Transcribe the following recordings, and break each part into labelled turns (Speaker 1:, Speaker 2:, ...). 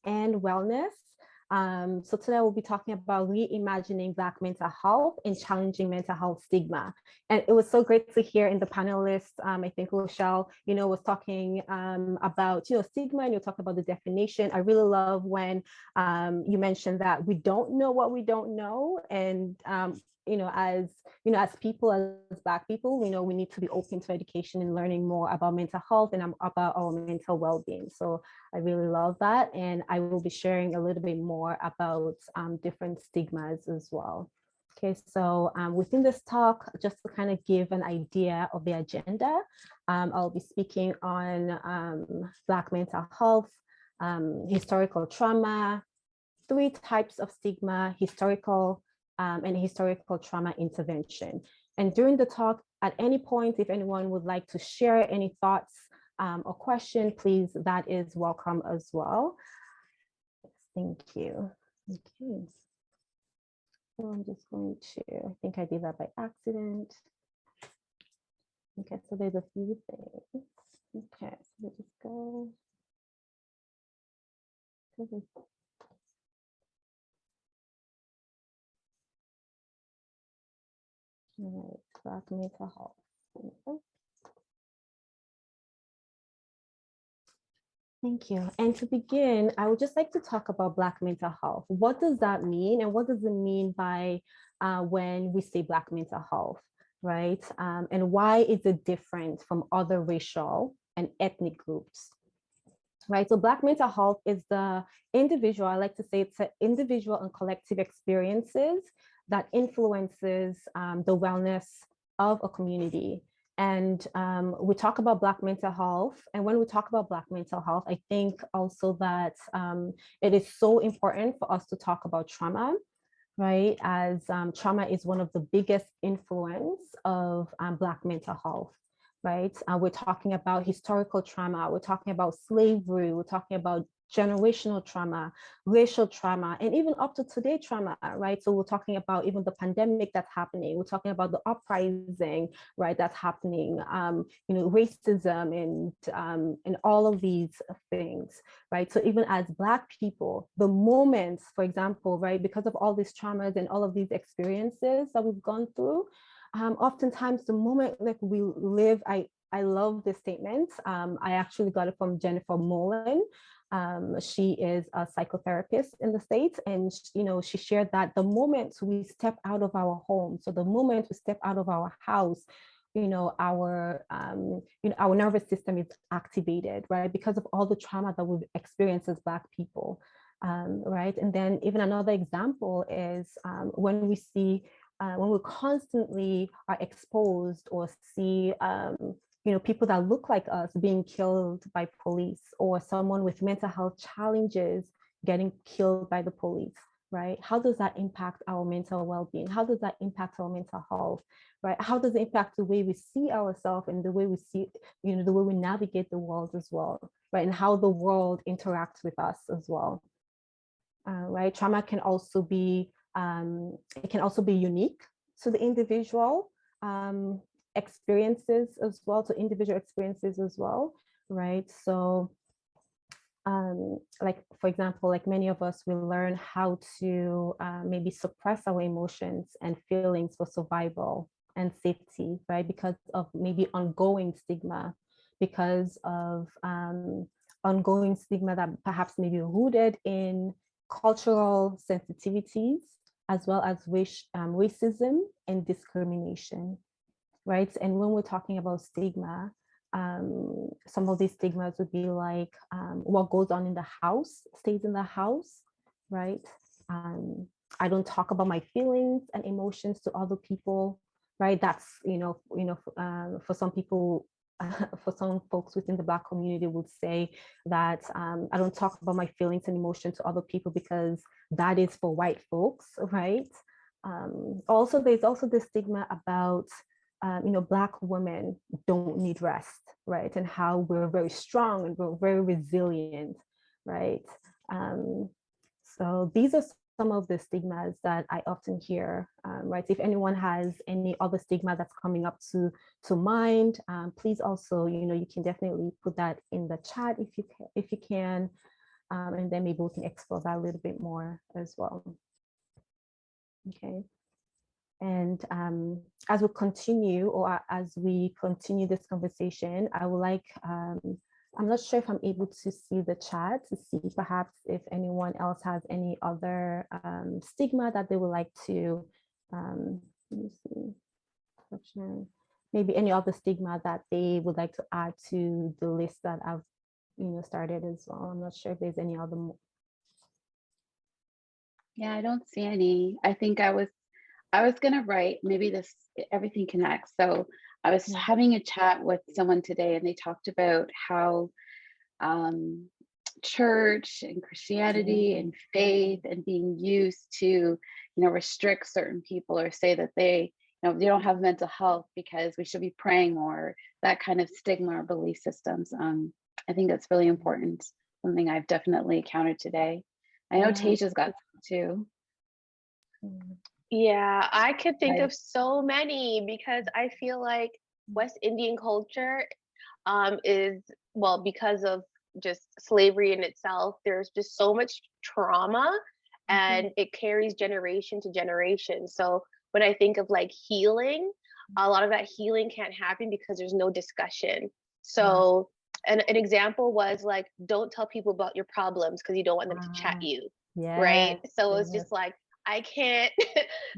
Speaker 1: and wellness. So today we'll be talking about reimagining Black mental health and challenging mental health stigma. And it was so great to hear in the panelists, I think Rochelle, was talking about, stigma, and you're talking about the definition. I really love when you mentioned that we don't know what we don't know. And as people, as Black people, we need to be open to education and learning more about mental health and about our mental well-being. So I really love that. And I will be sharing a little bit more about different stigmas as well. Okay, so within this talk, just to kind of give an idea of the agenda, I'll be speaking on Black mental health, historical trauma, 3 types of stigma, historical and historical trauma intervention. And during the talk, at any point, if anyone would like to share any thoughts or question, please, that is welcome as well. Thank you. Okay. So I'm just going to, I think I did that by accident. Okay, so there's a few things. Okay, so let's just go. All right, Black mental health. Thank you. And to begin, I would just like to talk about Black mental health. What does that mean? And what does it mean by when we say Black mental health, right? And why is it different from other racial and ethnic groups? Right, so Black mental health is the individual, I like to say it's an individual and collective experiences that influences the wellness of a community. And we talk about Black mental health. And when we talk about Black mental health, I think also that it is so important for us to talk about trauma, right? As trauma is one of the biggest influence of Black mental health. Right? We're talking about historical trauma, we're talking about slavery, we're talking about generational trauma, racial trauma, and even up to today trauma, right? So we're talking about even the pandemic that's happening, we're talking about the uprising, right, that's happening, racism and all of these things, right? So even as Black people, the moments, for example, right, because of all these traumas and all of these experiences that we've gone through, oftentimes the moment like we live, I love this statement. I actually got it from Jennifer Mullen. She is a psychotherapist in the States, and she shared that the moment we step out of our home, so the moment we step out of our house, our nervous system is activated, right, because of all the trauma that we've experienced as Black people, right? And then even another example is when we see when we constantly are exposed or see, people that look like us being killed by police, or someone with mental health challenges getting killed by the police, right? How does that impact our mental well-being? How does that impact our mental health, right? How does it impact the way we see ourselves and the way we see, the way we navigate the world as well, right? And how the world interacts with us as well, right? Trauma can also be it can also be unique to the individual experiences as well, to individual experiences as well, right? So like, for example, like many of us will learn how to maybe suppress our emotions and feelings for survival and safety, right? Because of maybe ongoing stigma, because of ongoing stigma that perhaps may be rooted in cultural sensitivities, as well as racism and discrimination, right? And when we're talking about stigma, some of these stigmas would be like what goes on in the house stays in the house, right? I don't talk about my feelings and emotions to other people, right? That's, for some people, for some folks within the Black community would say that I don't talk about my feelings and emotions to other people because that is for white folks, right? Also, there's also the stigma about, Black women don't need rest, right? And how we're very strong and we're very resilient, right? So these are some of the stigmas that I often hear, right? If anyone has any other stigma that's coming up to mind, please also, you can definitely put that in the chat if you can. And then maybe we can explore that a little bit more as well. Okay. And as we continue, or as we continue this conversation, I would like, I'm not sure if I'm able to see the chat to see perhaps if anyone else has any other stigma that they would like to, let me see, maybe any other stigma that they would like to add to the list that I've, started as well. I'm not sure if there's any other.
Speaker 2: Yeah, I don't see any. I think I was gonna write, maybe this, everything connects. So I was having a chat with someone today, and they talked about how church and Christianity and faith and being used to, restrict certain people or say that they don't have mental health because we should be praying more, that kind of stigma or belief systems. I think that's really important. Something I've definitely encountered today. I know Tasha's got some too.
Speaker 3: Yeah, I could think of so many, because I feel like West Indian culture is, well, because of just slavery in itself, there's just so much trauma, and it carries generation to generation. So when I think of like healing, a lot of that healing can't happen because there's no discussion. So an example was like, don't tell people about your problems because you don't want them to chat you, right? So it's just like, I can't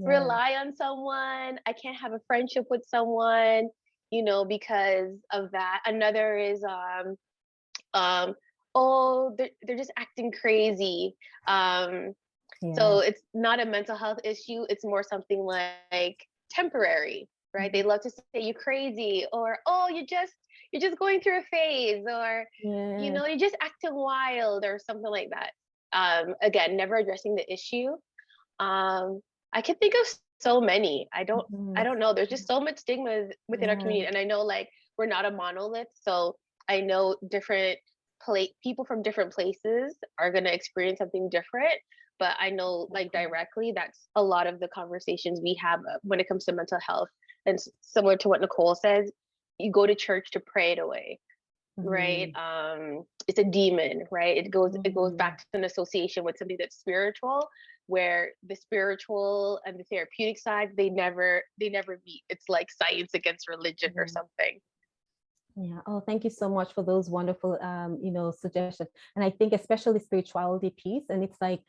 Speaker 3: rely on someone. I can't have a friendship with someone, because of that. Another is, oh, they're just acting crazy. So it's not a mental health issue. It's more something like temporary, right? They love to say you're crazy, or, oh, you're just going through a phase, or, you're just acting wild, or something like that. Again, never addressing the issue. I can think of so many. I don't know. There's just so much stigma within our community. And I know, like, we're not a monolith. So I know different people from different places are going to experience something different. But I know, like, directly, that's a lot of the conversations we have when it comes to mental health. And similar to what Nicole says, you go to church to pray it away. Right. It's a demon, right? It goes back to an association with something that's spiritual, where the spiritual and the therapeutic side, they never meet. It's like science against religion or something.
Speaker 1: Yeah. Oh, thank you so much for those wonderful suggestions. And I think especially spirituality piece, and it's like,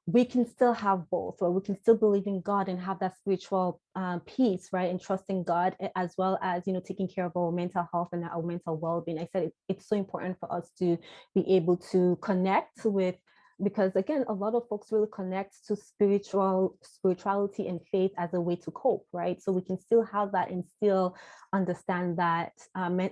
Speaker 1: we can still have both, or we can still believe in God and have that spiritual piece, right? And trusting God, as well as, taking care of our mental health and our mental well-being. I said it's so important for us to be able to connect with, because again, a lot of folks really connect to spirituality and faith as a way to cope, right? So we can still have that and still understand that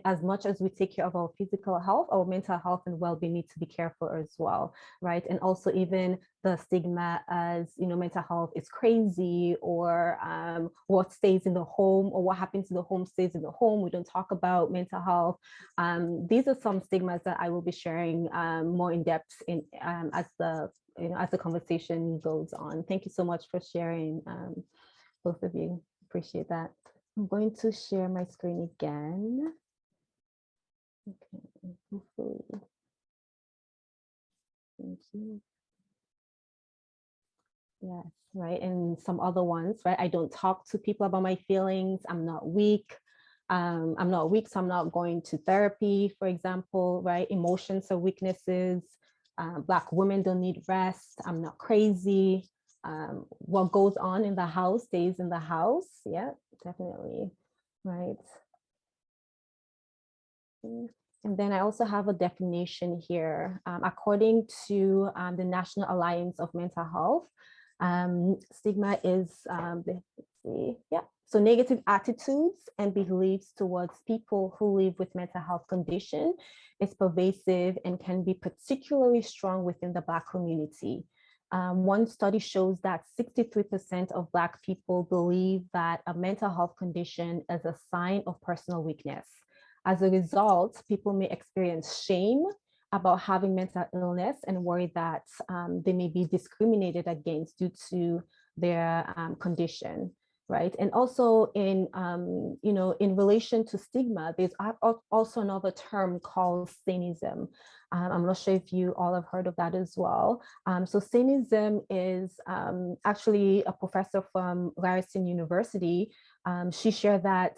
Speaker 1: as much as we take care of our physical health, our mental health and well-being need to be careful as well, right? And also even the stigma as, mental health is crazy, or what stays in the home, or what happens in the home stays in the home. We don't talk about mental health. These are some stigmas that I will be sharing more in depth in as the conversation goes on. Thank you so much for sharing, both of you. Appreciate that. I'm going to share my screen again. Okay, hopefully. Thank you. Yes, right. And some other ones, right? I don't talk to people about my feelings. I'm not weak. So I'm not going to therapy, for example, right? Emotions are weaknesses. Black women don't need rest. I'm not crazy. What goes on in the house stays in the house. Yeah, definitely. Right. And then I also have a definition here. According to the National Alliance of Mental Health, stigma is, let's see, yeah. So negative attitudes and beliefs towards people who live with mental health condition is pervasive and can be particularly strong within the Black community. One study shows that 63% of Black people believe that a mental health condition is a sign of personal weakness. As a result, people may experience shame about having mental illness and worry that they may be discriminated against due to their condition, right? And also in, in relation to stigma, there's also another term called Sinism. I'm not sure if you all have heard of that as well. So Sinism is actually a professor from Ryerson University. She shared that,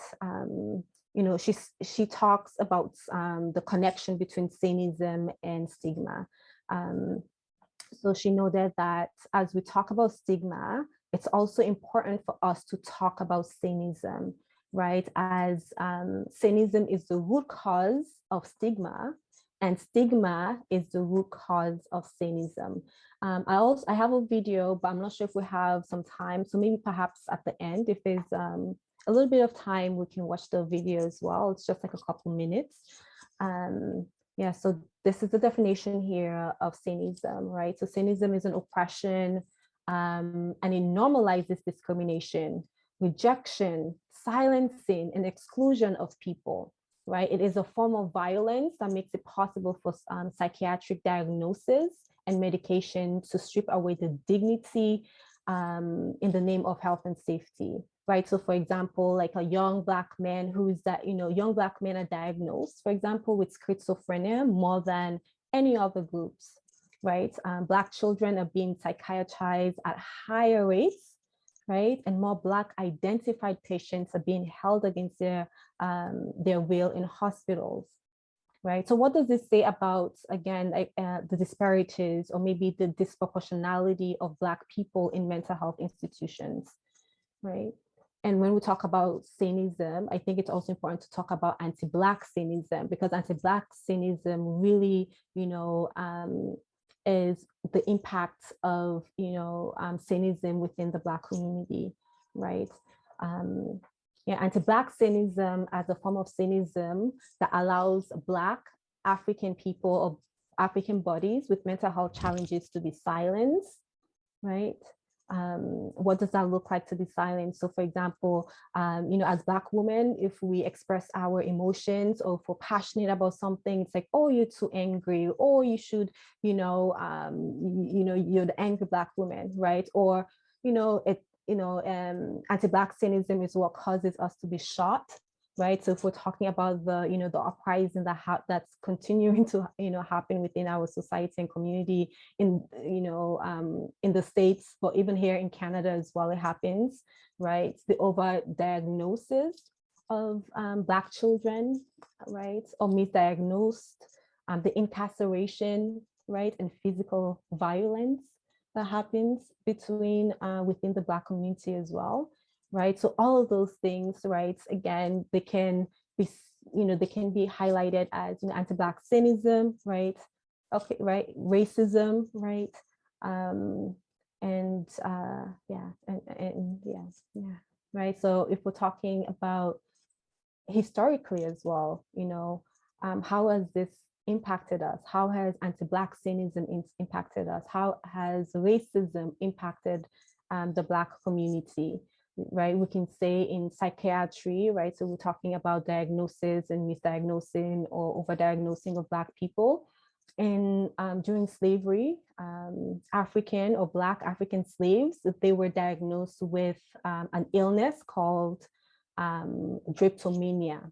Speaker 1: she talks about the connection between Sinism and stigma. So she noted that as we talk about stigma, it's also important for us to talk about Sinism, right? As Sinism is the root cause of stigma, and stigma is the root cause of Sinism. I have a video, but I'm not sure if we have some time. So maybe perhaps at the end, if there's a little bit of time, we can watch the video as well. It's just like a couple minutes. Yeah, so this is the definition here of Sinism, right? So Sinism is an oppression, and it normalizes discrimination, rejection, silencing, and exclusion of people, right? It is a form of violence that makes it possible for psychiatric diagnosis and medication to strip away the dignity in the name of health and safety, right? So for example, like a young Black man who's that, young Black men are diagnosed, for example, with schizophrenia more than any other groups, right? Black children are being psychiatrized at higher rates, right? And more Black identified patients are being held against their will in hospitals, right? So what does this say about, again, the disparities or maybe the disproportionality of Black people in mental health institutions, right? And when we talk about Sinism, I think it's also important to talk about anti-Black Sinism, because anti-Black Sinism really, is the impact of, Sinism within the Black community, right? Anti-Black Sinism as a form of Sinism that allows Black African people or African bodies with mental health challenges to be silenced, right? What does that look like to be silent? So for example, as Black women, if we express our emotions or if we're passionate about something, it's like, oh, you're too angry, or you should, you're the angry Black woman, right? Or, anti-Black cynicism is what causes us to be shot, right? So if we're talking about the, the uprising that's continuing to, happen within our society and community in, in the States, but even here in Canada as well, it happens, right? The over-diagnosis of Black children, right? Or misdiagnosed, the incarceration, right? And physical violence that happens within the Black community as well, right? So all of those things, right? Again, they can be, they can be highlighted as anti-Black cynicism, right? Okay, right, racism, right? Right. So if we're talking about historically as well, how has this impacted us? How has anti-Black cynicism impacted us? How has racism impacted the Black community? Right, we can say in psychiatry, right? So we're talking about diagnosis and misdiagnosing or overdiagnosing of Black people. And during slavery, African or Black African slaves, they were diagnosed with an illness called dryptomania,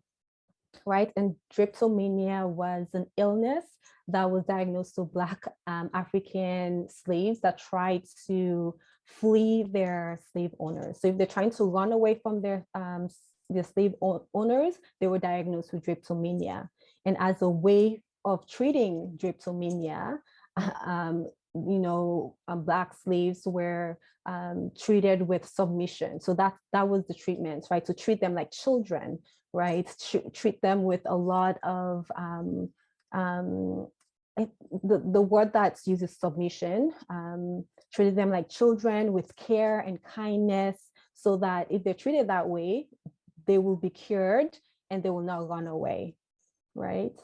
Speaker 1: right? And dryptomania was an illness that was diagnosed to Black African slaves that tried to flee their slave owners. So if they're trying to run away from their slave owners, they were diagnosed with dryptomania. And as a way of treating dryptomania, Black slaves were treated with submission. So that was the treatment, right? To treat them like children, right? Treat them with a lot of the word that's used is submission. Treated them like children with care and kindness, so that if they're treated that way, they will be cured and they will not run away, right?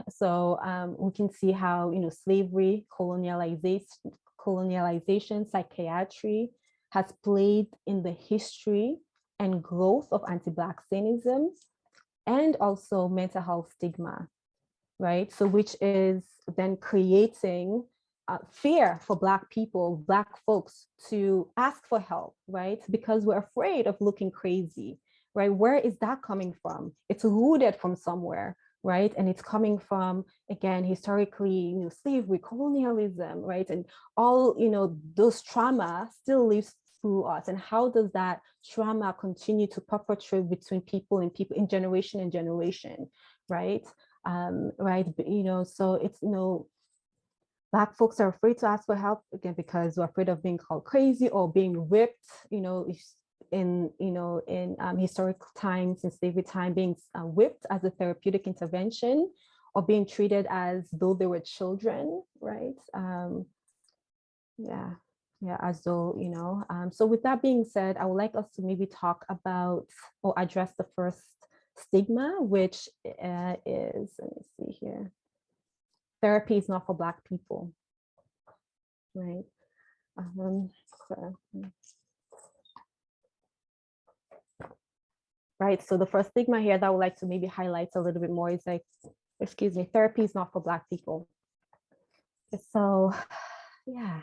Speaker 1: So we can see how slavery, colonialization, psychiatry has played in the history and growth of anti-Black cynicism, and also mental health stigma, right? So which is then creating fear for Black people, Black folks to ask for help, right? Because we're afraid of looking crazy, right? Where is that coming from? It's rooted from somewhere, right? And it's coming from, again, historically, slavery, colonialism, right? And all, those trauma still lives through us. And how does that trauma continue to perpetrate between people and people in generation and generation, right? Right, so it's, Black folks are afraid to ask for help, again, because we're afraid of being called crazy or being whipped, in historical times, in slavery time, being whipped as a therapeutic intervention, or being treated as though they were children, right? As though, so with that being said, I would like us to maybe talk about or address the first stigma, which is, let me see here. Therapy is not for Black people, right? Right, so the first stigma here that I would like to maybe highlight a little bit more is like, excuse me, therapy is not for Black people. So, yeah.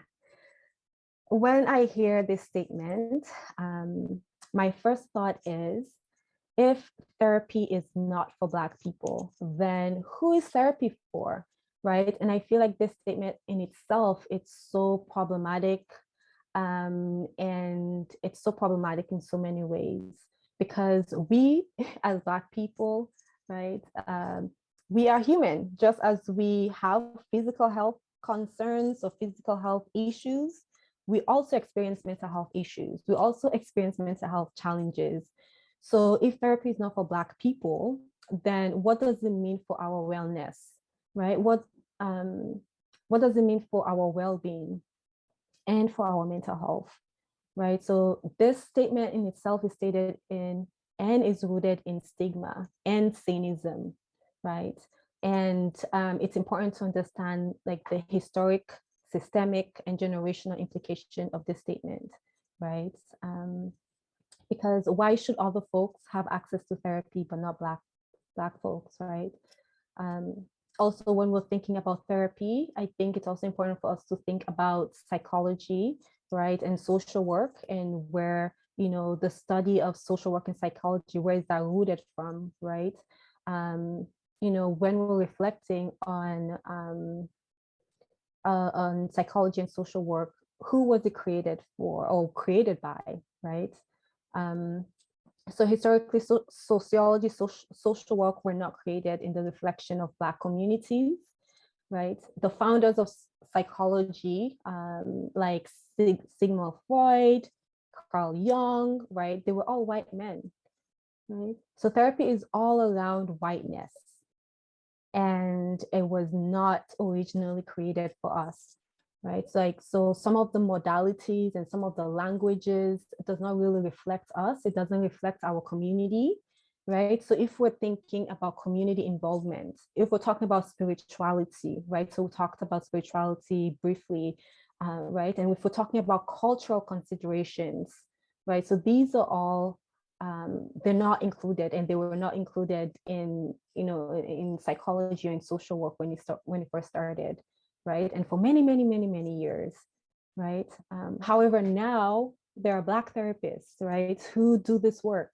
Speaker 1: When I hear this statement, my first thought is, if therapy is not for Black people, then who is therapy for, right? And I feel like this statement in itself, it's so problematic, and it's so problematic in so many ways, because we as Black people, right, we are human, just as we have physical health concerns or physical health issues, we also experience mental health issues. We also experience mental health challenges. So if therapy is not for Black people, then what does it mean for our wellness, right? What does it mean for our well-being and for our mental health, right? So this statement in itself is stated in and is rooted in stigma and cynicism, right? And it's important to understand like the historic, systemic, and generational implication of this statement, right? Because why should other folks have access to therapy but not Black folks, right? Also, when we're thinking about therapy, I think it's also important for us to think about psychology, right, and social work, and where, the study of social work and psychology, where is that rooted from, right? When we're reflecting on psychology and social work, who was it created for or created by, right? So historically, sociology, social work were not created in the reflection of Black communities, right? The founders of psychology, like Sigmund Freud, Carl Jung, right? They were all white men, right? So therapy is all around whiteness. And it was not originally created for us, right? So some of the modalities and some of the languages does not really reflect us. It doesn't reflect our community, right? So if we're thinking about community involvement, if we're talking about spirituality, right? So we talked about spirituality briefly, right? And if we're talking about cultural considerations, right? So these are all they're not included, and they were not included in in psychology or in social work when it first started, right? And for many years, right? However, now there are Black therapists, right, who do this work,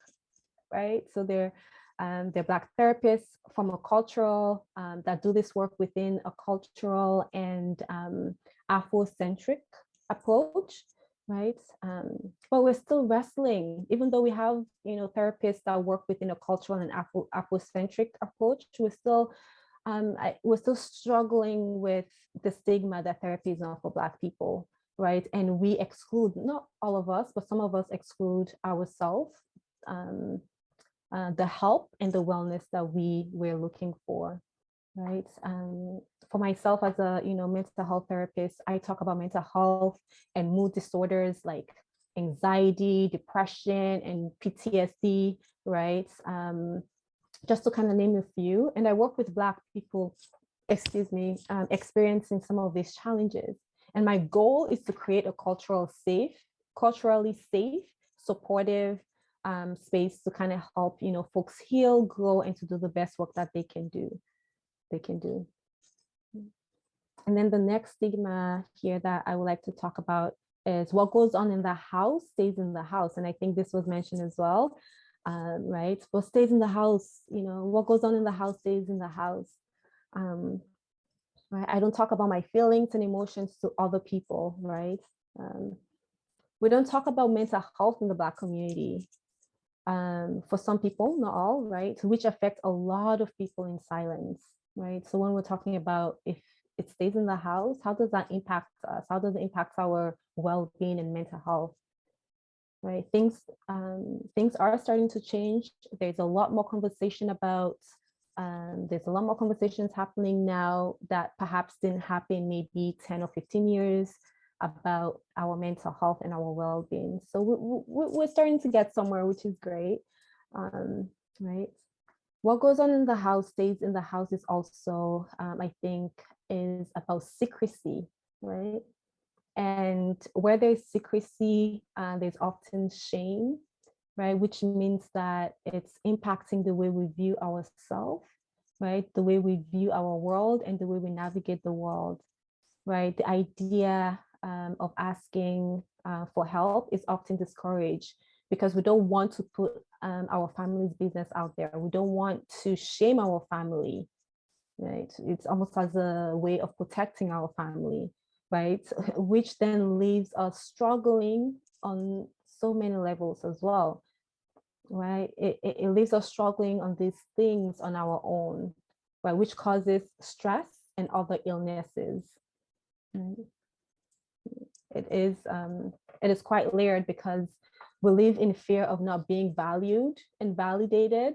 Speaker 1: right? So they're Black therapists from a cultural that do this work within a cultural and Afrocentric approach, right? But we're still wrestling, even though we have therapists that work within a cultural and Afrocentric approach. We're still struggling with the stigma that therapy is not for Black people, right? And we exclude, not all of us, but some of us exclude ourselves, the help and the wellness that we're looking for, right? For myself as a mental health therapist, I talk about mental health and mood disorders like anxiety, depression, and PTSD, right? Just to kind of name a few. And I work with Black people, experiencing some of these challenges. And my goal is to create a culturally safe, supportive space to kind of help folks heal, grow, and to do the best work that they can do. And then the next stigma here that I would like to talk about is what goes on in the house stays in the house. And I think this was mentioned as well, right? What stays in the house, what goes on in the house stays in the house. Right? I don't talk about my feelings and emotions to other people, right? We don't talk about mental health in the Black community. For some people, not all, right? Which affect a lot of people in silence, right? So when we're talking about if it stays in the house, how does that impact us? How does it impact our well-being and mental health? Right? Things are starting to change. There's a lot more conversation about. There's a lot more conversations happening now that perhaps didn't happen maybe 10 or 15 years about our mental health and our well-being. So we're starting to get somewhere, which is great, right? What goes on in the house stays in the house is also, I think, is about secrecy, right? And where there's secrecy, there's often shame, right? Which means that it's impacting the way we view ourselves, right? The way we view our world and the way we navigate the world, right? The idea of asking for help is often discouraged because we don't want to put our family's business out there. We don't want to shame our family, right? It's almost as a way of protecting our family, right? Which then leaves us struggling on so many levels as well, right? It leaves us struggling on these things on our own, right? Which causes stress and other illnesses. Right? It is quite layered because we live in fear of not being valued and validated,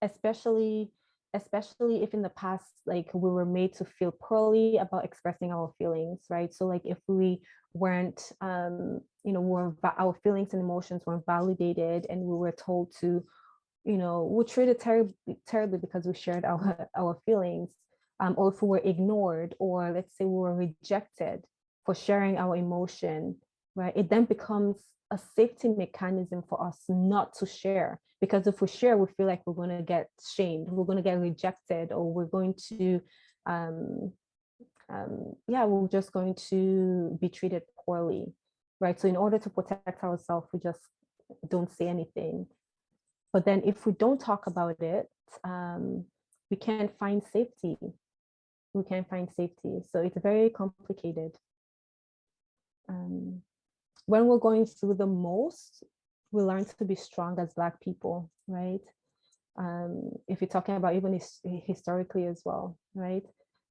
Speaker 1: especially if in the past, like we were made to feel poorly about expressing our feelings, right? So like if we weren't, our feelings and emotions weren't validated and we were told to, we're treated terribly because we shared our feelings, or if we were ignored, or let's say we were rejected for sharing our emotion, right? It then becomes a safety mechanism for us not to share, because if we share, we feel like we're going to get shamed, we're going to get rejected, or we're going to we're just going to be treated poorly, right? So in order to protect ourselves, we just don't say anything. But then if we don't talk about it, we can't find safety. We can't find safety. So it's very complicated. When we're going through the most, we learn to be strong as Black people, right? If you're talking about even historically as well, right?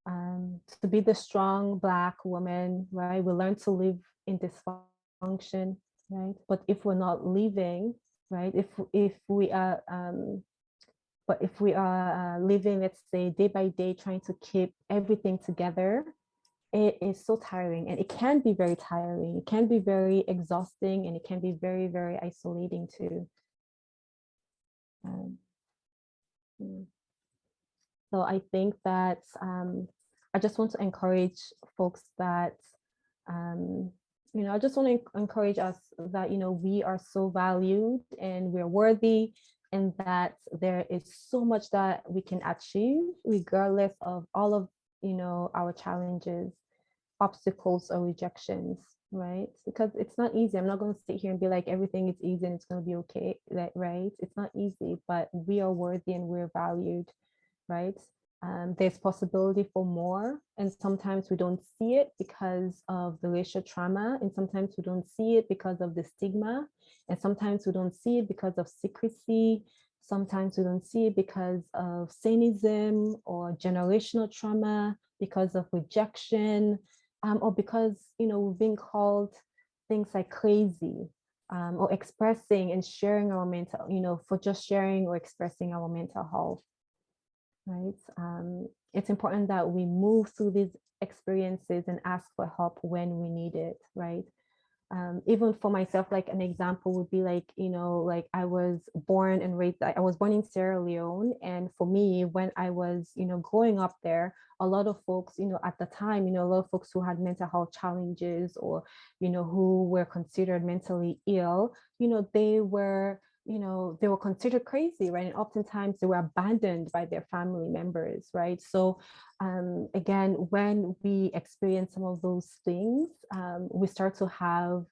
Speaker 1: To be the strong Black woman, right? We learn to live in dysfunction, right? But if we're not living, right? If we are, but if we are living, let's say, day by day, trying to keep everything together, it is so tiring, and it can be very tiring. It can be very exhausting, and it can be very, very isolating too. So I think that I just want to encourage folks that, I just want to encourage us that, we are so valued and we're worthy, and that there is so much that we can achieve regardless of all of, our challenges, obstacles, or rejections, right? Because it's not easy. I'm not going to sit here and be like everything is easy and it's going to be okay, right? It's not easy, but we are worthy and we're valued, right? There's possibility for more, and sometimes we don't see it because of the racial trauma, and sometimes we don't see it because of the stigma, and sometimes we don't see it because of secrecy. Sometimes we don't see it because of Sinism or generational trauma, because of rejection, or because, we've been called things like crazy, or expressing and sharing our mental, for just sharing or expressing our mental health, right? It's important that we move through these experiences and ask for help when we need it, right? Even for myself, like an example would be like, like I was born and raised, I was born in Sierra Leone. And for me, when I was, growing up there, a lot of folks, at the time, a lot of folks who had mental health challenges, or, who were considered mentally ill, they were they were considered crazy, right? And oftentimes they were abandoned by their family members, right? So again, when we experience some of those things, we start to have,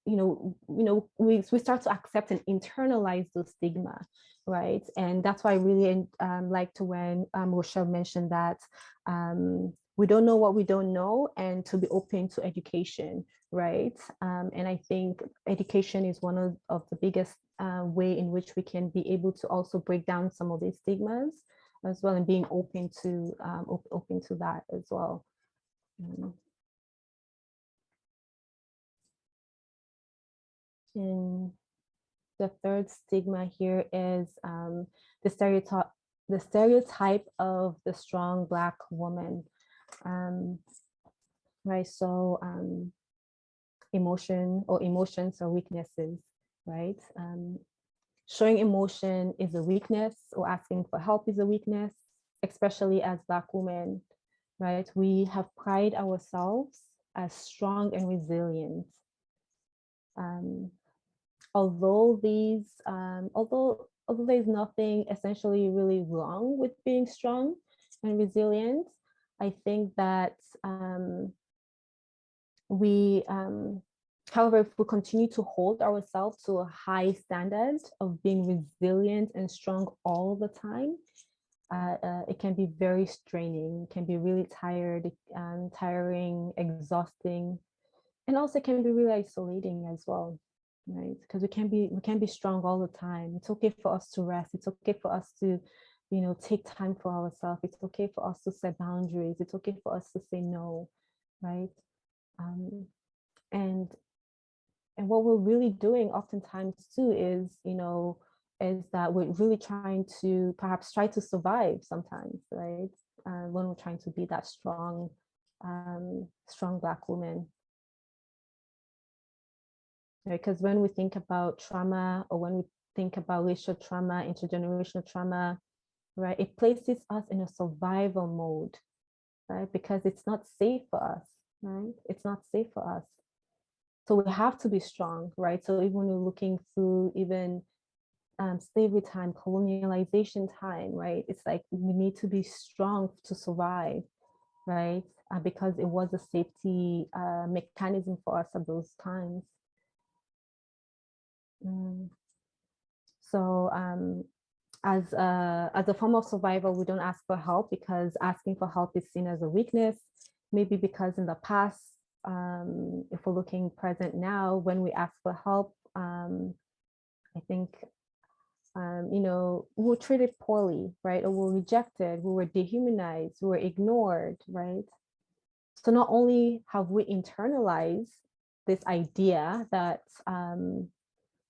Speaker 1: we start to accept and internalize those stigma, right? And that's why I really liked when Rochelle mentioned that we don't know what we don't know, and to be open to education, right? And I think education is one of the biggest way in which we can be able to also break down some of these stigmas as well, and being open to that as well. And the third stigma here is the stereotype of the strong Black woman, right? So emotions or weaknesses, right? Showing emotion is a weakness, or asking for help is a weakness, especially as Black women, right? We have prided ourselves as strong and resilient. Although there's nothing essentially really wrong with being strong and resilient, I think that however, if we continue to hold ourselves to a high standard of being resilient and strong all the time, it can be very straining. It can be really tiring, exhausting, and also can be really isolating as well, right? Because we can be strong all the time. It's okay for us to rest. It's okay for us to, take time for ourselves. It's okay for us to set boundaries. It's okay for us to say no, right? And what we're really doing oftentimes too is that we're really trying to perhaps try to survive sometimes, right? When we're trying to be that strong Black woman. Because when we think about trauma, or when we think about racial trauma, intergenerational trauma, right, it places us in a survival mode, right? Because it's not safe for us, right? It's not safe for us. So we have to be strong, right? So even when we're looking through even slavery time, colonialization time, right? It's like we need to be strong to survive, right? Because it was a safety mechanism for us at those times. So as a form of survival, we don't ask for help because asking for help is seen as a weakness. Maybe because in the past, if we're looking present now, when we ask for help, I think, we were treated poorly, right? Or we were rejected, we were dehumanized, we were ignored, right? So not only have we internalized this idea that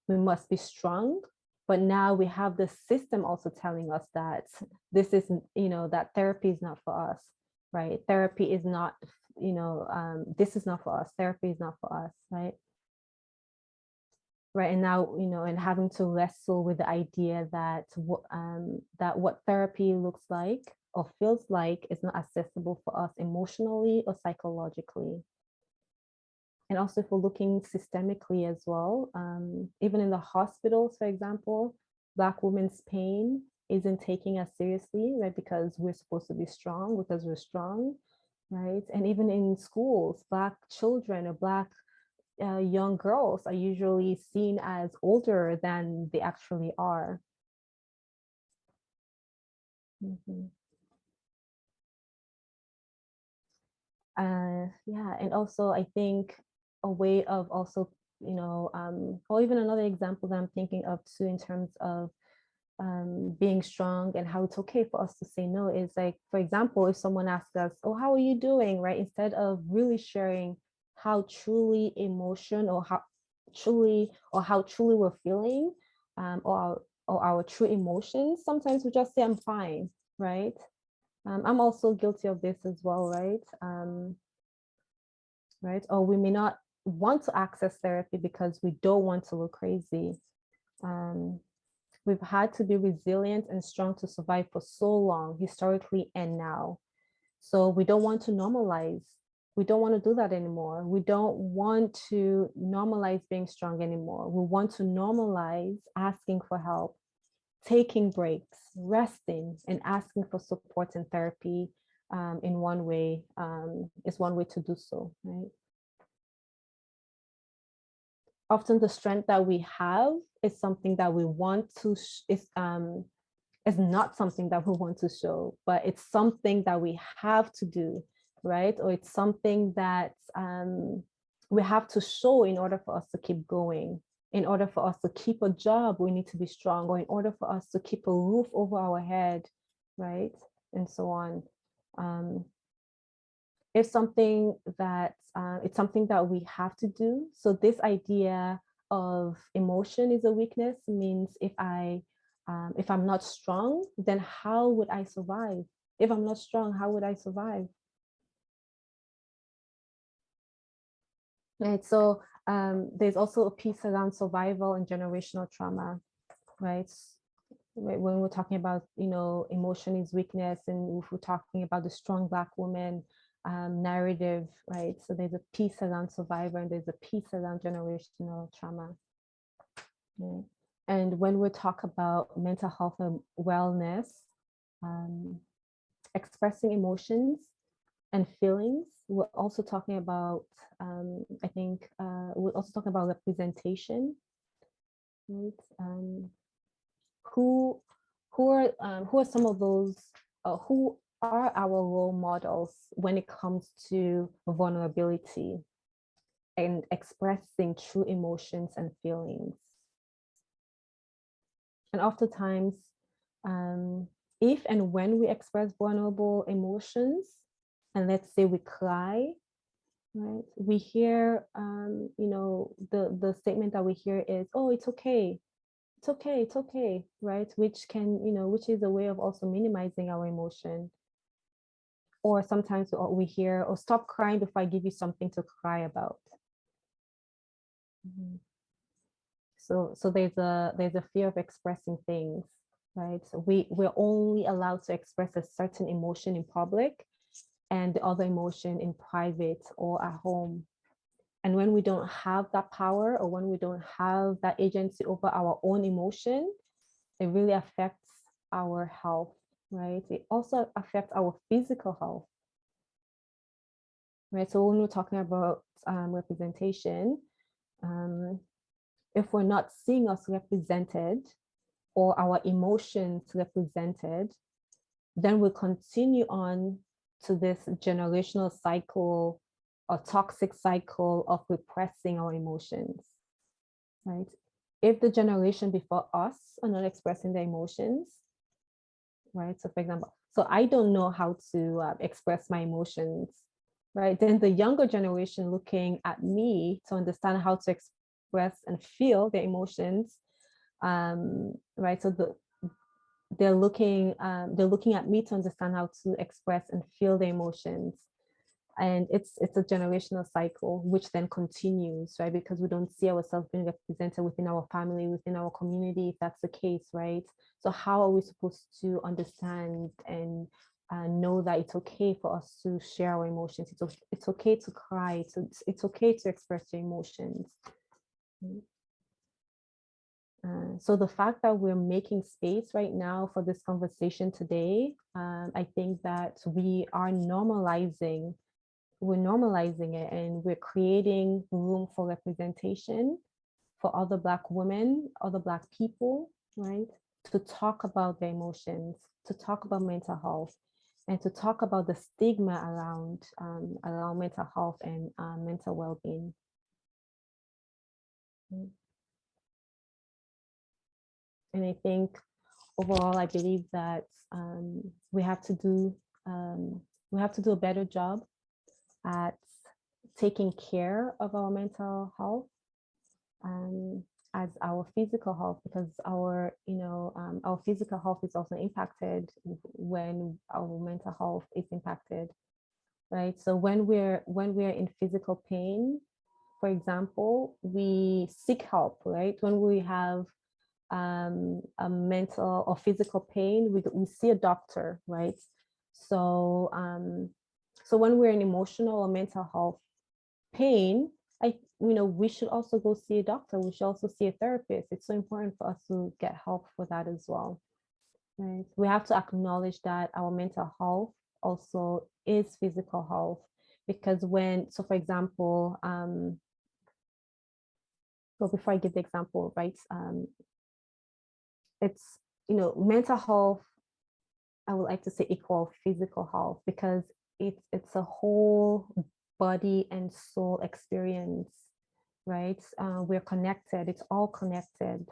Speaker 1: we must be strong, but now we have the system also telling us that this isn't, that therapy is not for us, right? Therapy is not, this is not for us. Therapy is not for us, right? Right. And now, and having to wrestle with the idea that what therapy looks like or feels like is not accessible for us emotionally or psychologically. And also, if we're looking systemically as well, even in the hospitals, for example, Black women's pain isn't taken as seriously, right? Because we're supposed to be strong, because we're strong, right? And even in schools, Black children or Black young girls are usually seen as older than they actually are. Yeah, and also I think a way of also, or even another example that I'm thinking of too in terms of being strong and how it's okay for us to say no is like, for example, if someone asks us, oh, how are you doing, right? Instead of really sharing how truly how truly we're feeling, or our true emotions, sometimes we just say, I'm fine, right? I'm also guilty of this as well, right? Right? Or we may not want to access therapy because we don't want to look crazy. We've had to be resilient and strong to survive for so long, historically and now. So we don't want to normalize We don't want to do that anymore. We don't want to normalize being strong anymore. We want to normalize asking for help, taking breaks, resting, and asking for support and therapy in one way is one way to do so, right? Often the strength that we have is something that we want to, is not something that we want to show, but it's something that we have to do, right? Or it's something that we have to show in order for us to keep going. In order for us to keep a job, we need to be strong, or in order for us to keep a roof over our head, right? And so on. It's something that we have to do. So this idea of emotion is a weakness means if I'm not strong, then how would I survive? If I'm not strong, how would I survive? Right. So there's also a piece around survival and generational trauma, right? When we're talking about, emotion is weakness, and if we're talking about the strong Black woman narrative, right? So there's a piece around survivor and there's a piece around generational trauma. Yeah. And when we talk about mental health and wellness, expressing emotions and feelings, we're also talking about, we're also talking about representation, right? Who are some of those, who are our role models when it comes to vulnerability and expressing true emotions and feelings? And oftentimes, if and when we express vulnerable emotions, and let's say we cry, right? We hear, the statement that we hear is, "Oh, it's okay. It's okay, it's okay," right? Which is a way of also minimizing our emotion. Or sometimes we hear, "Oh, stop crying before I give you something to cry about." Mm-hmm. So there's a fear of expressing things, right? So we're only allowed to express a certain emotion in public and the other emotion in private or at home. And when we don't have that power, or when we don't have that agency over our own emotion, it really affects our health, right? It also affects our physical health, right? So when we're talking about representation, if we're not seeing us represented or our emotions represented, then we'll continue on to this generational cycle or toxic cycle of repressing our emotions, right? If the generation before us are not expressing their emotions, right? So for example, so I don't know how to express my emotions, right? Then the younger generation looking at me to understand how to express and feel their emotions, right? So they're looking at me to understand how to express and feel the emotions. And it's a generational cycle, which then continues, right? Because we don't see ourselves being represented within our family, within our community, if that's the case, right? So how are we supposed to understand and know that it's okay for us to share our emotions? It's okay to cry. It's okay to express your emotions. So the fact that we're making space right now for this conversation today, I think that we're normalizing it, and we're creating room for representation for other Black women, other Black people, right? To talk about their emotions, to talk about mental health, and to talk about the stigma around mental health and mental well-being. And I think overall, I believe that we have to do a better job at taking care of our mental health as our physical health, because our physical health is also impacted when our mental health is impacted, right? So when we're in physical pain, for example, we seek help, right? When we have a mental or physical pain, we see a doctor, right? So So when we're in emotional or mental health pain, we should also go see a doctor. We should also see a therapist. It's so important for us to get help for that as well. Right? We have to acknowledge that our mental health also is physical health, because for example, well, before I give the example, right, it's, mental health, I would like to say equal physical health, because it's a whole body and soul experience, right? We're connected, it's all connected.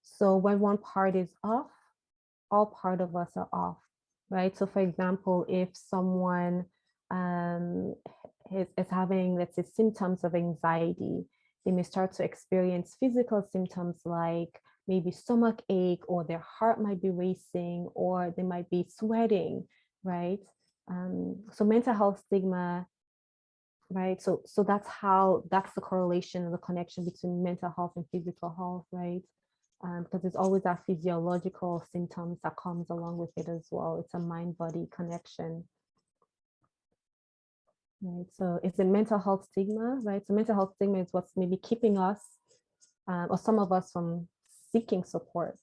Speaker 1: So when one part is off, all part of us are off, right? So for example, if someone is having, let's say, symptoms of anxiety, they may start to experience physical symptoms like maybe stomach ache, or their heart might be racing, or they might be sweating, right? So mental health stigma, right? So that's the correlation and the connection between mental health and physical health, right? Because there's always that physiological symptoms that comes along with it as well. It's a mind-body connection. Right. So it's a mental health stigma, right? So mental health stigma is what's maybe keeping us, or some of us, from seeking support.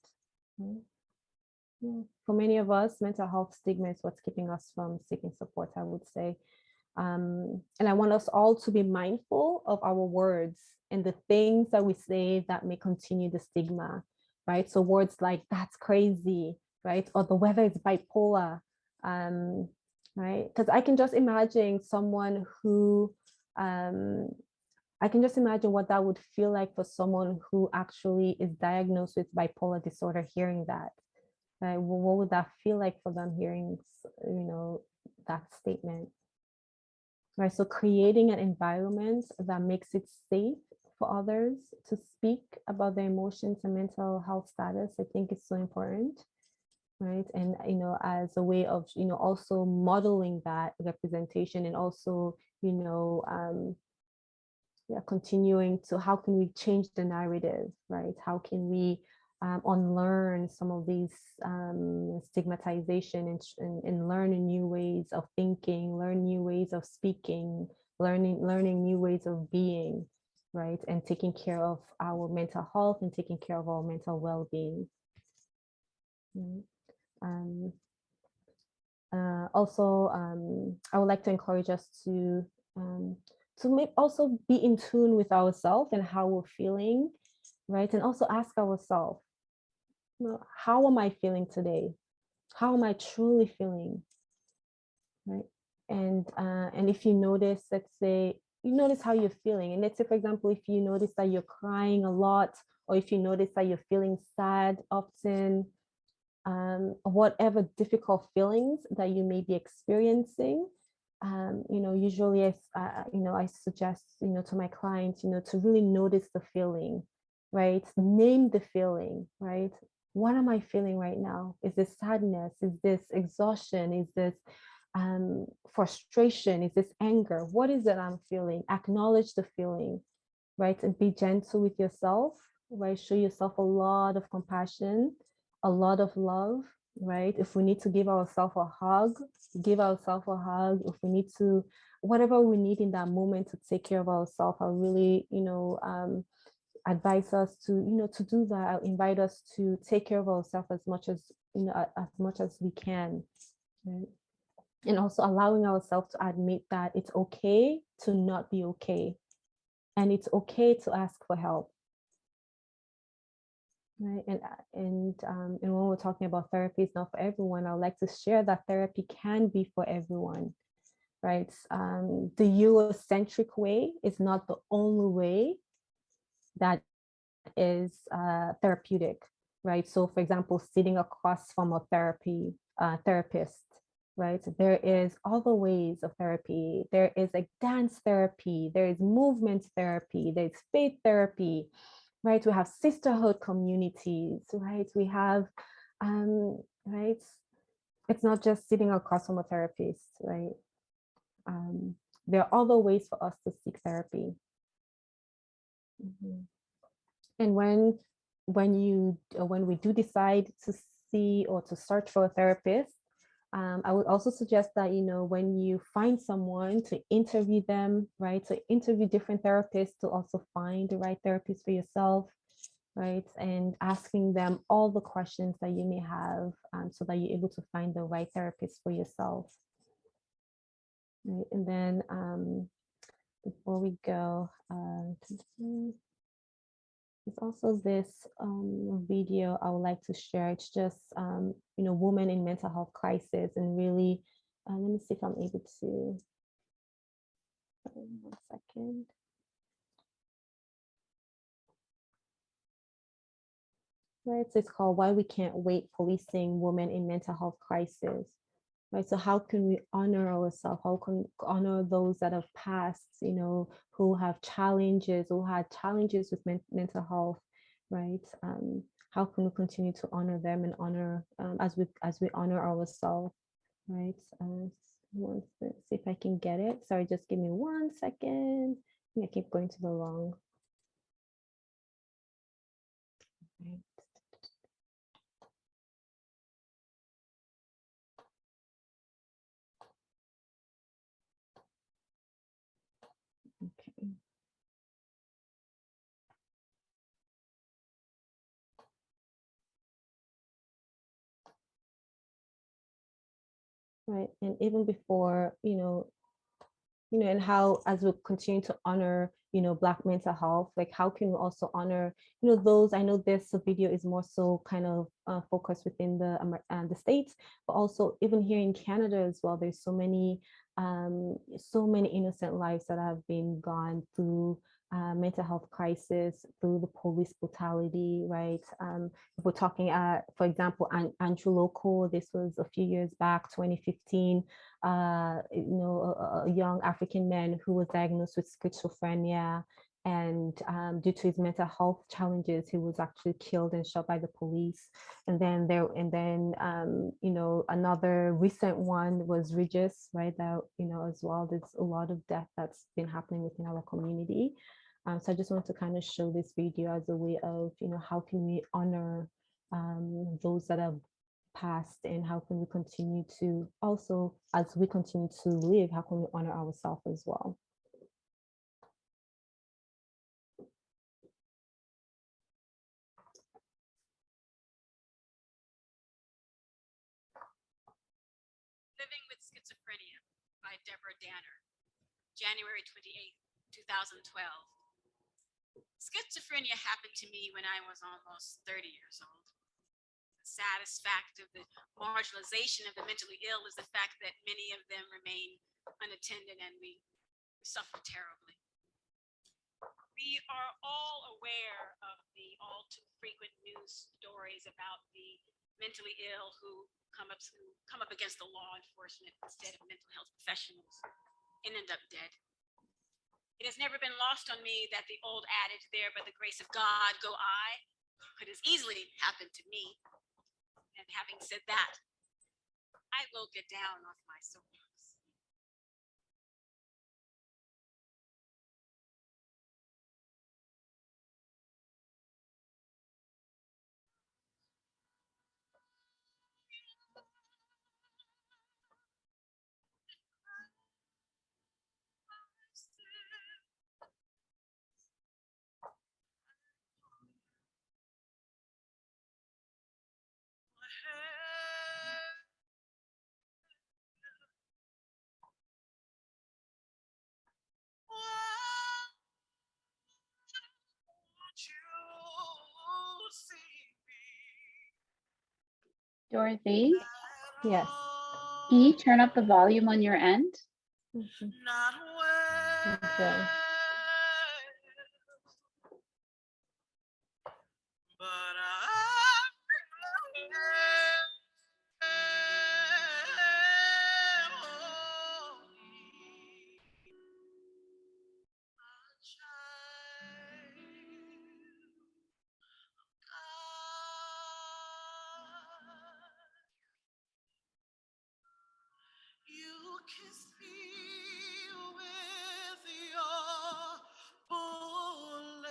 Speaker 1: Right? Yeah. For many of us, mental health stigma is what's keeping us from seeking support, I would say. And I want us all to be mindful of our words and the things that we say that may continue the stigma, right? So words like "that's crazy," right? Or "the weather is bipolar," right? Because I can just imagine someone who, I can just imagine what that would feel like for someone who actually is diagnosed with bipolar disorder hearing that, right? What would that feel like for them hearing, that statement? Right, so creating an environment that makes it safe for others to speak about their emotions and mental health status, I think is so important, right? And as a way of also modeling that representation, and also continuing to, how can we change the narrative, right? How can we unlearn some of these stigmatization, and learn new ways of thinking, learn new ways of speaking, learning new ways of being, right? And taking care of our mental health and taking care of our mental well-being. Also, I would like to encourage us to also be in tune with ourselves and how we're feeling, right? And also ask ourselves, how am I feeling today? How am I truly feeling, right? And if you notice, let's say you notice how you're feeling, and let's say, for example, if you notice that you're crying a lot, or if you notice that you're feeling sad often, whatever difficult feelings that you may be experiencing, usually I suggest, to my clients, to really notice the feeling, right? Name the feeling, right? What am I feeling right now? Is this sadness? Is this exhaustion? Is this frustration? Is this anger? What is it I'm feeling? Acknowledge the feeling, right? And be gentle with yourself, right? Show yourself a lot of compassion, a lot of love, right? If we need to give ourselves a hug, give ourselves a hug. If we need to, whatever we need in that moment to take care of ourselves, I really, advise us to, to do that. I invite us to take care of ourselves as much as, as much as we can, right? And also allowing ourselves to admit that it's okay to not be okay. And it's okay to ask for help. Right. And when we're talking about therapy, it's not for everyone. I would like to share that therapy can be for everyone, right? The Eurocentric way is not the only way that is therapeutic, right? So, for example, sitting across from a therapist, right? There is other ways of therapy. There is like dance therapy. There is movement therapy. There's faith therapy. Right, we have sisterhood communities, right? We have, right? It's not just sitting across from a therapist, right? There are other ways for us to seek therapy. And when we do decide to see or to search for a therapist, I would also suggest that, when you find someone, to interview them, right? To interview different therapists, to also find the right therapist for yourself, right? And asking them all the questions that you may have, so that you're able to find the right therapist for yourself. Right? And then before we go, there's also this video I would like to share. It's just, women in mental health crisis, and really, let me see if I'm able to, 1 second. Right, so it's called "Why We Can't Wait: Policing Women in Mental Health Crisis." Right, so how can we honor ourselves? How can we honor those that have passed, who have challenges, who had challenges with mental health, right? How can we continue to honor them and honor, as we honor ourselves, right? Let's see if I can get it. Sorry, just give me 1 second. I keep going to the wrong. Right. Okay. Right, and even before, and how, as we continue to honor, Black mental health, like how can we also honor, those, I know this video is more so kind of focused within the States, but also even here in Canada as well, there's so many innocent lives that have been gone through mental health crisis, through the police brutality, right? If we're talking, for example, Andrew Loco, this was a few years back, 2015, a young African man who was diagnosed with schizophrenia, and due to his mental health challenges, he was actually killed and shot by the police. And then another recent one was Regis, right? That, as well, there's a lot of death that's been happening within our community. So I just want to kind of show this video as a way of, how can we honor those that have passed, and how can we continue to also, as we continue to live, how can we honor ourselves as well?
Speaker 4: Living with Schizophrenia by Deborah Danner, January 28th, 2012. Schizophrenia happened to me when I was almost 30 years old. The saddest fact of the marginalization of the mentally ill is the fact that many of them remain unattended, and we suffer terribly. We are all aware of the all too frequent news stories about the mentally ill who come up against the law enforcement instead of mental health professionals and end up dead. It has never been lost on me that the old adage, "There by the grace of God go I," could as easily happen to me. And having said that, I will get down off my soapbox.
Speaker 2: Dorothy?
Speaker 1: Yes.
Speaker 2: Can you turn up the volume on your end?
Speaker 1: Mm-hmm. Okay.
Speaker 4: You kiss me with your bullets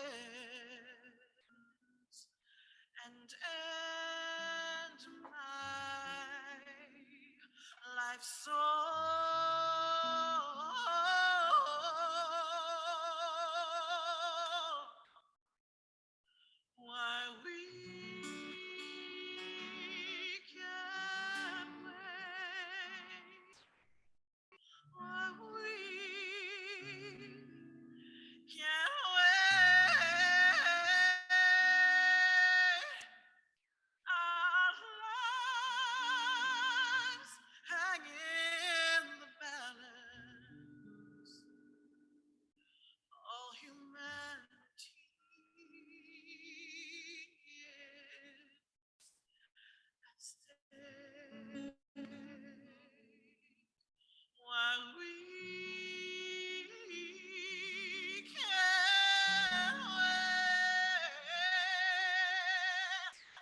Speaker 4: and my
Speaker 5: why we can't wait, why we can't wait. Our lives hang in the balance. All humanity is at stake. Why we can't wait.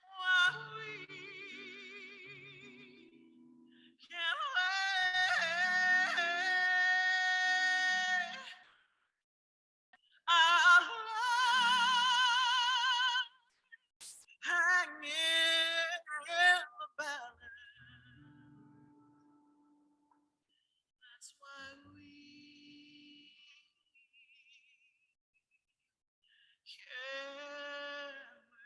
Speaker 5: Why we can't wait. Our lives hanging in the balance. That's why we can't wait.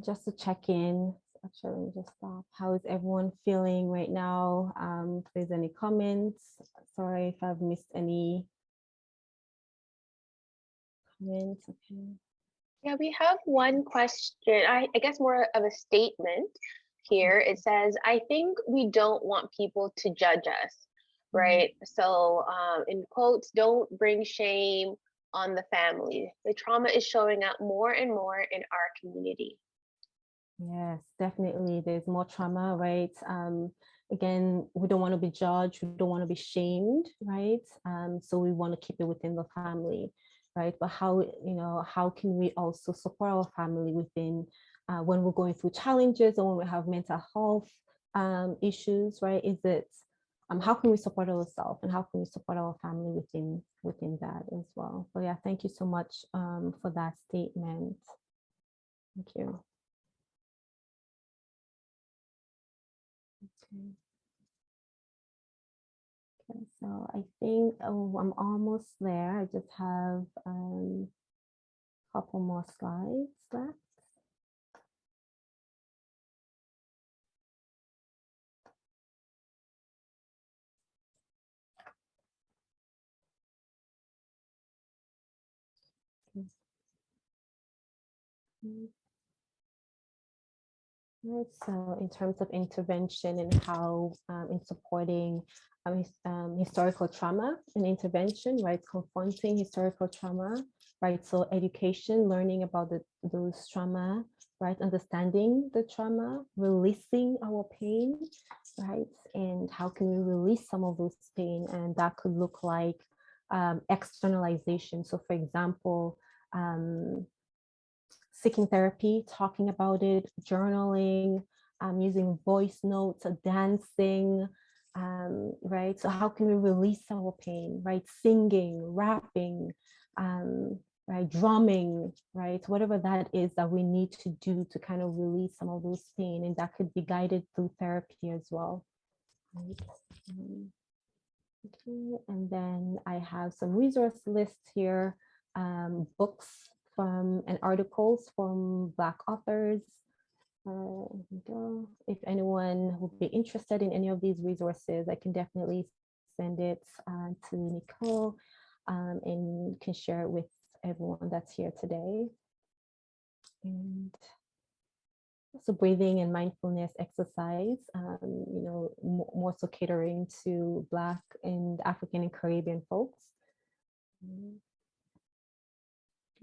Speaker 1: Just to check in, actually, let me just stop. How is everyone feeling right now? If there's any comments, sorry if I've missed any comments. Okay.
Speaker 3: Yeah, we have one question. I guess more of a statement here. It says, I think we don't want people to judge us, right? So in quotes, don't bring shame on the family. The trauma is showing up more and more in our community.
Speaker 1: Yes, definitely. There's more trauma, right? Again, we don't want to be judged. We don't want to be shamed, right? So we want to keep it within the family, right? But how, how can we also support our family within when we're going through challenges or when we have mental health issues, right? Is it how can we support ourselves and how can we support our family within that as well? So yeah, thank you so much for that statement. Thank you. Okay, so I think I'm almost there. I just have a couple more slides left. Right, so in terms of intervention and how in supporting historical trauma and intervention, right, confronting historical trauma, right, so education, learning about those trauma, right, understanding the trauma, releasing our pain, right, and how can we release some of those pain, and that could look like externalization. So for example, seeking therapy, talking about it, journaling, using voice notes, dancing, right? So how can we release our pain, right? Singing, rapping, right? Drumming, right? Whatever that is that we need to do to kind of release some of those pain, and that could be guided through therapy as well. Right? Okay, and then I have some resource lists here, books from and articles from Black authors. Here we go. If anyone would be interested in any of these resources, I can definitely send it to Nicole and can share it with everyone that's here today. And so breathing and mindfulness exercise, more so catering to Black and African and Caribbean folks.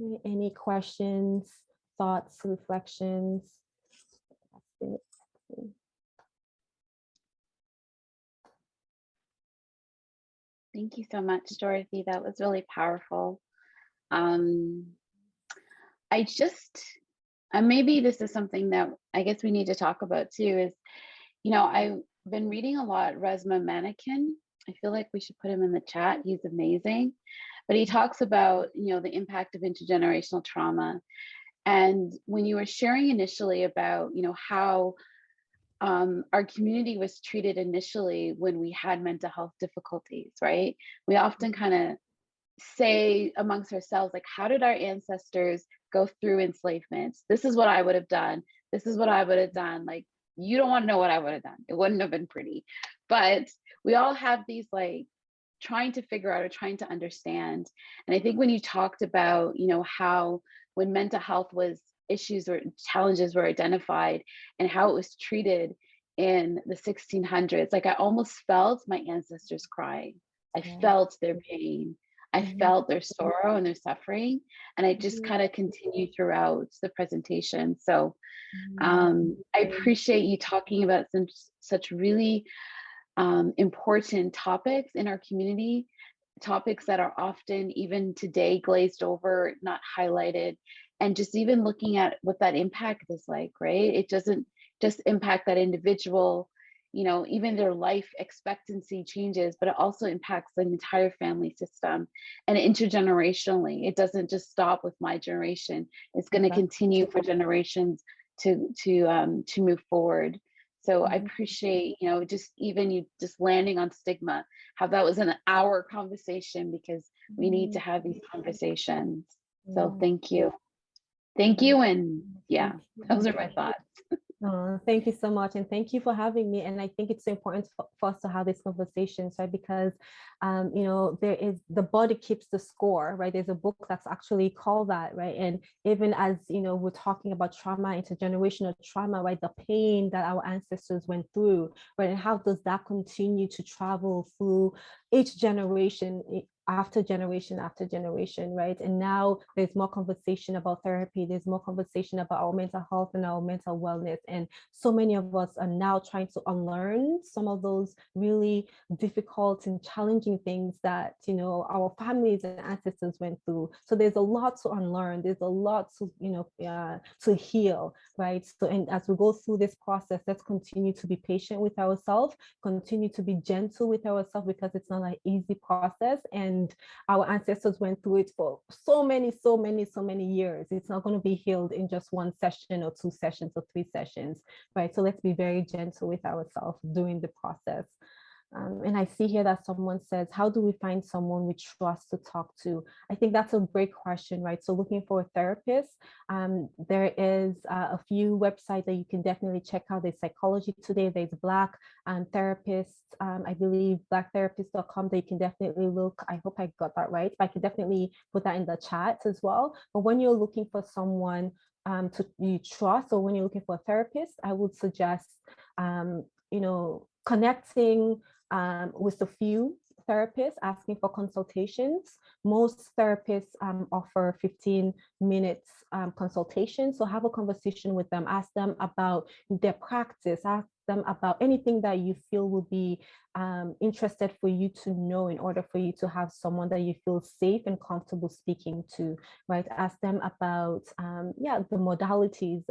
Speaker 1: Okay, any questions, thoughts, reflections? That's it.
Speaker 2: Thank you so much, Dorothy. That was really powerful. I just, and maybe this is something that I guess we need to talk about too, is, I've been reading a lot, Resma Manikin. I feel like we should put him in the chat. He's amazing. But he talks about, the impact of intergenerational trauma. And when you were sharing initially about, how our community was treated initially when we had mental health difficulties, right? We often kind of say amongst ourselves, like, how did our ancestors go through enslavement? This is what I would have done. This is what I would have done. Like, you don't want to know what I would have done. It wouldn't have been pretty. But we all have these, like, trying to figure out or trying to understand. And I think when you talked about, how when mental health was issues or challenges were identified and how it was treated in the 1600s, like, I almost felt my ancestors crying. I felt their pain. I felt their sorrow and their suffering, and I just kind of continued throughout the presentation. So I appreciate you talking about such really important topics in our community, topics that are often, even today, glazed over, not highlighted, and just even looking at what that impact is like, right? It doesn't just impact that individual, even their life expectancy changes, but it also impacts the entire family system and intergenerationally. It doesn't just stop with my generation. It's going to continue for generations to move forward. So I appreciate, just even you just landing on stigma, how that was an hour conversation, because we need to have these conversations. So thank you. Thank you. And yeah, those are my thoughts.
Speaker 1: Thank you so much. And thank you for having me. And I think it's so important for us to have these conversations, right? Because, there is, the body keeps the score, right? There's a book that's actually called that, right? And even as, we're talking about trauma, intergenerational trauma, right? The pain that our ancestors went through, right? And how does that continue to travel through each generation, after generation after generation, right? And now there's more conversation about therapy, there's more conversation about our mental health and our mental wellness. And so many of us are now trying to unlearn some of those really difficult and challenging things that, our families and ancestors went through. So there's a lot to unlearn, there's a lot to, to heal, right? So, and as we go through this process, let's continue to be patient with ourselves, continue to be gentle with ourselves, because it's not an easy process. And our ancestors went through it for so many years. It's not going to be healed in just one session or 2 sessions or 3 sessions, right? So let's be very gentle with ourselves during the process. And I see here that someone says, how do we find someone we trust to talk to? I think that's a great question, right? So looking for a therapist, there is a few websites that you can definitely check out. There's Psychology Today, there's Black therapists, I believe blacktherapist.com, that you can definitely look. I hope I got that right, but I can definitely put that in the chat as well. But when you're looking for someone you trust, or when you're looking for a therapist, I would suggest, connecting with a few therapists, asking for consultations. Most therapists offer 15 minutes consultation. So have a conversation with them, ask them about their practice, ask them about anything that you feel would be interested for you to know in order for you to have someone that you feel safe and comfortable speaking to, right? Ask them about, the modalities,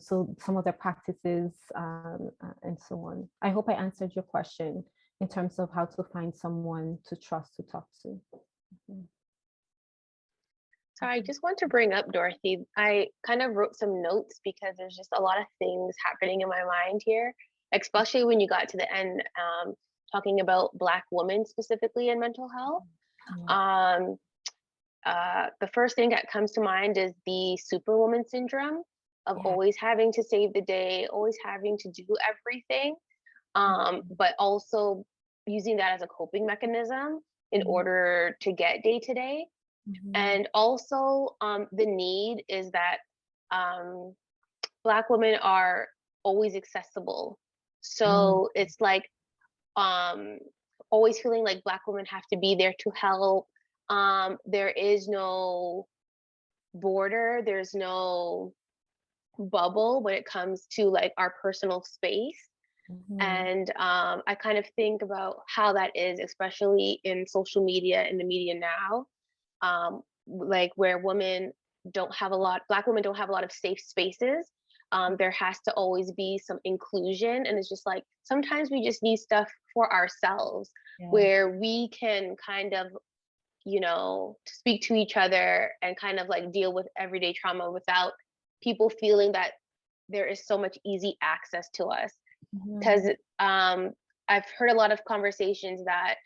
Speaker 1: so some of their practices, and so on. I hope I answered your question in terms of how to find someone to trust to talk to.
Speaker 3: So I just want to bring up, Dorothy, I kind of wrote some notes because there's just a lot of things happening in my mind here, especially when you got to the end, talking about Black women specifically in mental health. The first thing that comes to mind is the superwoman syndrome of always having to save the day, always having to do everything, but also using that as a coping mechanism in order to get day to day. And also the need is that Black women are always accessible. So it's like always feeling like Black women have to be there to help. There is no border, there's no bubble when it comes to like our personal space. And I kind of think about how that is, especially in social media, in the media now, like where women Black women don't have a lot of safe spaces. There has to always be some inclusion. And it's just like, sometimes we just need stuff for ourselves where we can kind of, speak to each other and kind of like deal with everyday trauma without people feeling that there is so much easy access to us. Because I've heard a lot of conversations that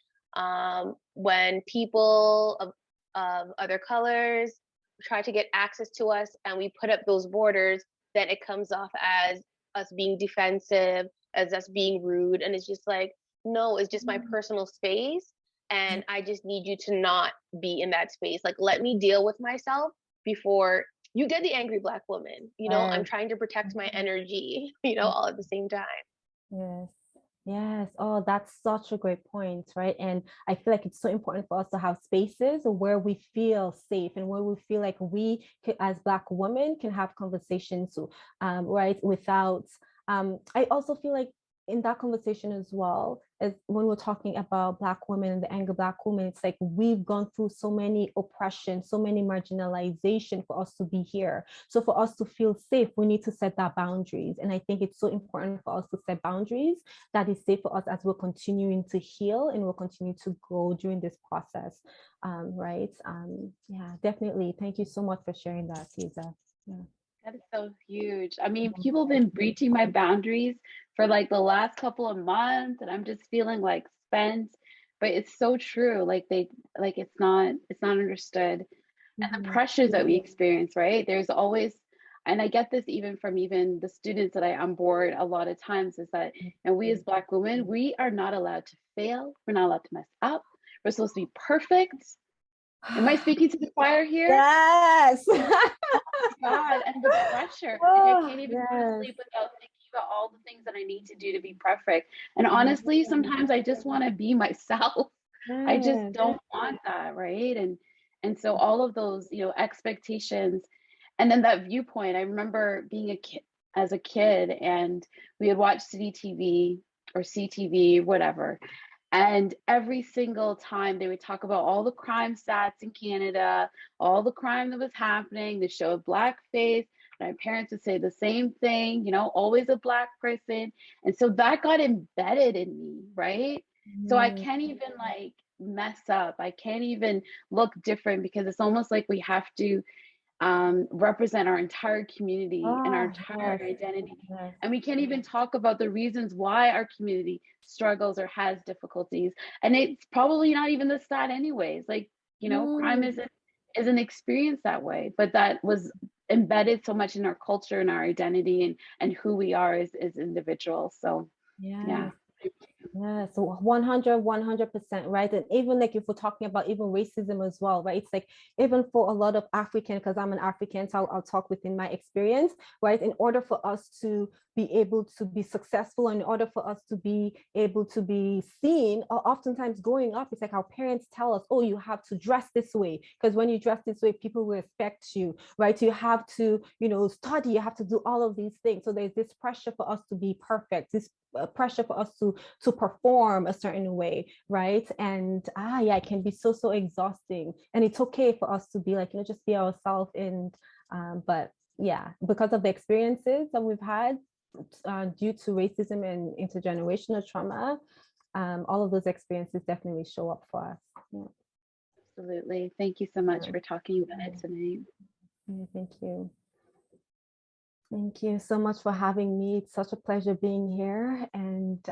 Speaker 3: when people of other colors try to get access to us and we put up those borders, then it comes off as us being defensive, as us being rude. And it's just like, no, it's just my personal space. And I just need you to not be in that space. Like, let me deal with myself before you get the angry Black woman. I'm trying to protect my energy, all at the same time.
Speaker 1: Yes. Yes. Oh, that's such a great point, right? And I feel like it's so important for us to have spaces where we feel safe and where we feel like we, as Black women, can have conversations, right? Without, I also feel like in that conversation as well, as when we're talking about Black women and the angry Black women, it's like we've gone through so many oppression, so many marginalization for us to be here. So for us to feel safe, we need to set that boundaries. And I think it's so important for us to set boundaries that is safe for us as we're continuing to heal and we'll continue to grow during this process, right? Yeah, definitely. Thank you so much for sharing that, Tiza. Yeah.
Speaker 2: That is so huge. I mean, people have been breaching my boundaries for like the last couple of months, and I'm just feeling like spent. But it's so true. Like it's not understood. And the pressures that we experience, right? There's always, and I get this even from even the students that I onboard a lot of times, is that, and we as Black women, we are not allowed to fail. We're not allowed to mess up. We're supposed to be perfect. Am I speaking to the choir here?
Speaker 1: Yes.
Speaker 2: God, and the pressure. Like, I can't even go to sleep without thinking about all the things that I need to do to be perfect. And honestly, sometimes I just want to be myself. I just don't want that, right? And so all of those, expectations, and then that viewpoint. I remember being as a kid, and we would watch City TV or CTV, whatever. And every single time they would talk about all the crime stats in Canada, all the crime that was happening, they showed blackface. My parents would say the same thing, always a Black person. And so that got embedded in me, right? So I can't even like mess up. I can't even look different, because it's almost like we have to represent our entire community and our entire identity. And we can't even talk about the reasons why our community struggles or has difficulties. And it's probably not even the stat anyways. Like, crime isn't experienced that way, but that was embedded so much in our culture and our identity and who we are as individuals. So yeah.
Speaker 1: Yeah, so 100%, right? And even like if we're talking about even racism as well, right? It's like even for a lot of African, because I'm an African, so I'll talk within my experience, right? In order for us to be able to be successful, in order for us to be able to be seen, oftentimes growing up, it's like our parents tell us, oh, you have to dress this way, because when you dress this way, people will respect you, right? You have to, study, you have to do all of these things. So there's this pressure for us to be perfect, this pressure for us to perform a certain way, right? And it can be so exhausting. And it's okay for us to be like, just be ourselves. And but yeah, because of the experiences that we've had due to racism and intergenerational trauma, all of those experiences definitely show up for us. Yeah.
Speaker 2: Absolutely. Thank you so much for talking about it tonight.
Speaker 1: Yeah, thank you. Thank you so much for having me. It's such a pleasure being here. And